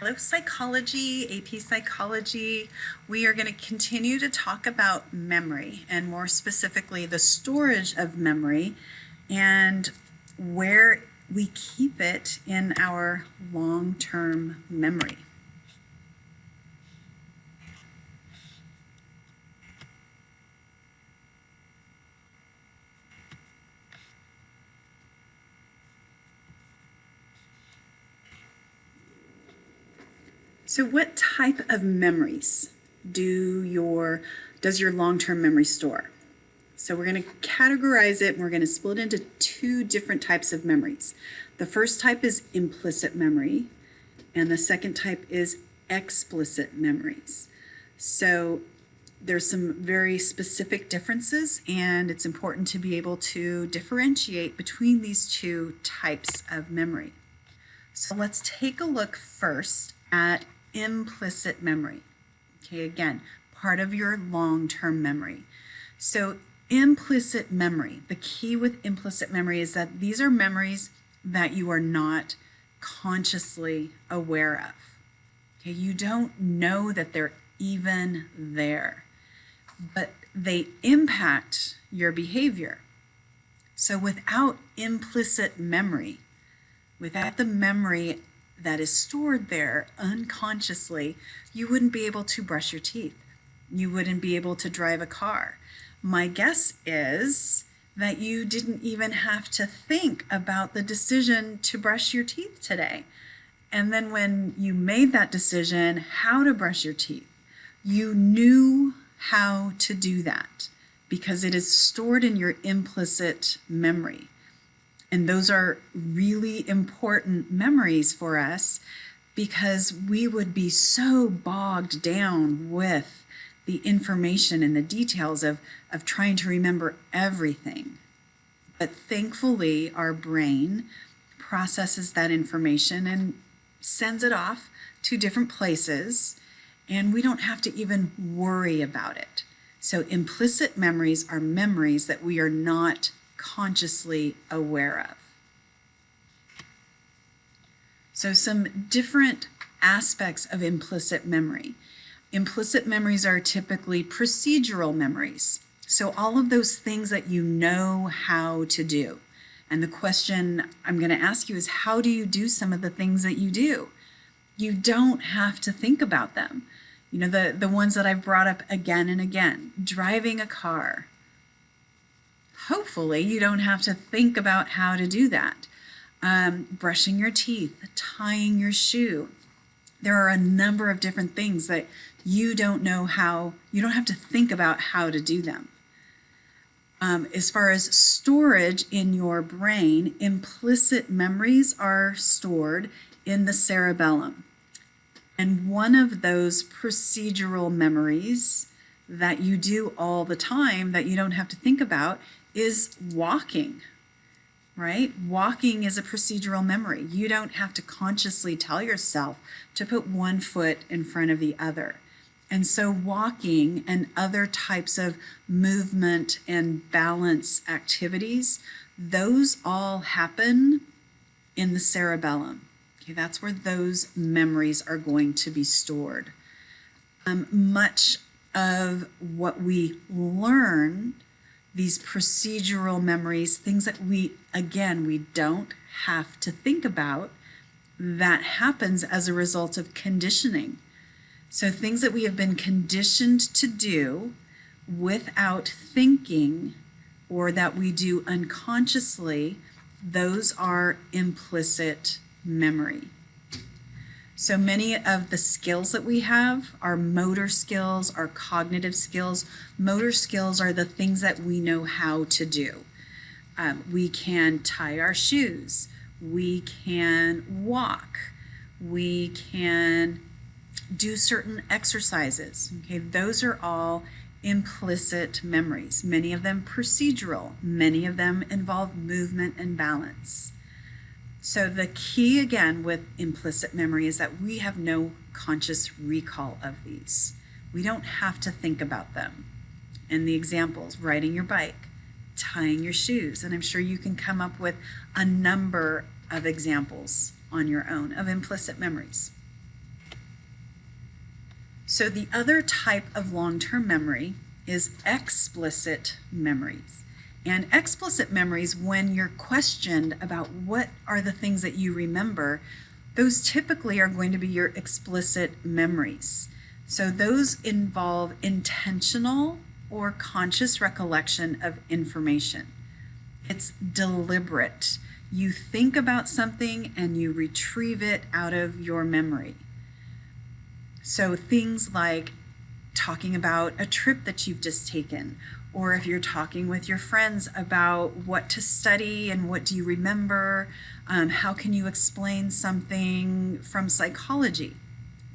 Hello, psychology, AP psychology. We are going to continue to talk about memory and more specifically the storage of memory and where we keep it in our long-term memory. So what type of memories does your long-term memory store? So we're going to categorize it and we're going to split into two different types of memories. The first type is implicit memory and the second type is explicit memories. So there's some very specific differences and it's important to be able to differentiate between these two types of memory. So let's take a look first at implicit memory. Okay, again, part of your long-term memory. So implicit memory, the key with implicit memory is that these are memories that you are not consciously aware of. Okay, you don't know that they're even there, but they impact your behavior. So without implicit memory, without the memory that is stored there unconsciously, you wouldn't be able to brush your teeth. You wouldn't be able to drive a car. My guess is that you didn't even have to think about the decision to brush your teeth today. And then when you made that decision, how to brush your teeth, you knew how to do that because it is stored in your implicit memory. And those are really important memories for us because we would be so bogged down with the information and the details of trying to remember everything. But thankfully, our brain processes that information and sends it off to different places, and we don't have to even worry about it. So implicit memories are memories that we are not consciously aware of. So some different aspects of implicit memory. Implicit memories are typically procedural memories. So all of those things that you know how to do. And the question I'm going to ask you is, how do you do some of the things that you do? You don't have to think about them. You know, the ones that I've brought up again and again, driving a car. Hopefully you don't have to think about how to do that. Brushing your teeth, tying your shoe. There are a number of different things that you don't have to think about how to do them. As far as storage in your brain, implicit memories are stored in the cerebellum. And one of those procedural memories that you do all the time that you don't have to think about is walking, right? Walking is a procedural memory. You don't have to consciously tell yourself to put one foot in front of the other. And so walking and other types of movement and balance activities, those all happen in the cerebellum. Okay, that's where those memories are going to be stored. Much of what we learn, these procedural memories, things that we don't have to think about, that happens as a result of conditioning. So things that we have been conditioned to do without thinking or that we do unconsciously, those are implicit memory. So many of the skills that we have, our motor skills, our cognitive skills, motor skills are the things that we know how to do. We can tie our shoes, we can walk, we can do certain exercises. Okay, those are all implicit memories, many of them procedural, many of them involve movement and balance. So the key again with implicit memory is that we have no conscious recall of these. We don't have to think about them. And the examples, riding your bike, tying your shoes, and I'm sure you can come up with a number of examples on your own of implicit memories. So the other type of long-term memory is explicit memories. And explicit memories, when you're questioned about what are the things that you remember, those typically are going to be your explicit memories. So those involve intentional or conscious recollection of information. It's deliberate. You think about something and you retrieve it out of your memory. So things like talking about a trip that you've just taken, or if you're talking with your friends about what to study and what do you remember, how can you explain something from psychology.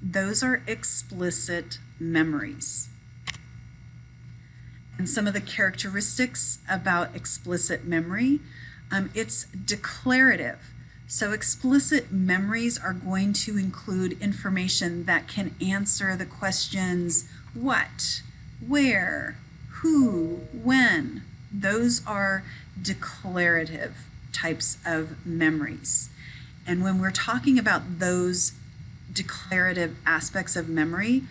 Those are explicit memories. And some of the characteristics about explicit memory, it's declarative. So explicit memories are going to include information that can answer the questions what, where, who, when. Those are declarative types of memories. And when we're talking about those declarative aspects of memory,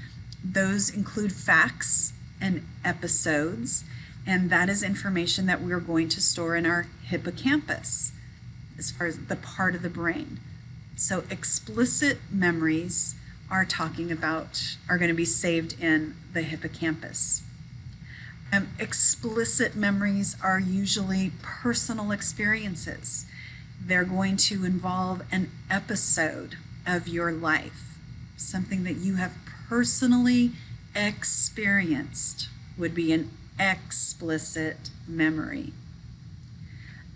those include facts and episodes, and that is information that we're going to store in our hippocampus as far as the part of the brain. So explicit memories are going to be saved in the hippocampus. Explicit memories are usually personal experiences. They're going to involve an episode of your life, something that you have personally experienced would be an explicit memory.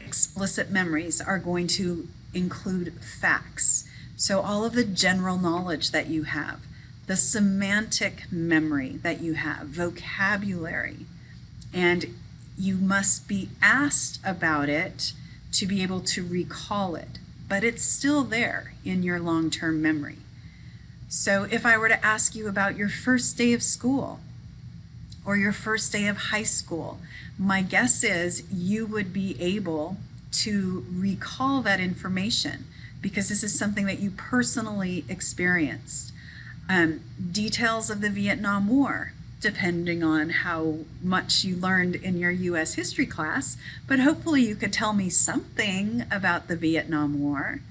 Explicit memories are going to include facts. So all of the general knowledge that you have, the semantic memory that you have, vocabulary, and you must be asked about it to be able to recall it, but it's still there in your long-term memory. So if I were to ask you about your first day of school or your first day of high school, my guess is you would be able to recall that information because this is something that you personally experienced. Details of the Vietnam War, depending on how much you learned in your U.S. history class, but hopefully you could tell me something about the Vietnam War.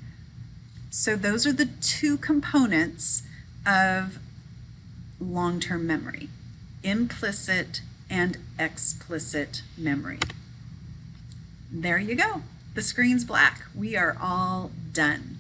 So those are the two components of long-term memory, implicit and explicit memory. There you go. The screen's black. We are all done.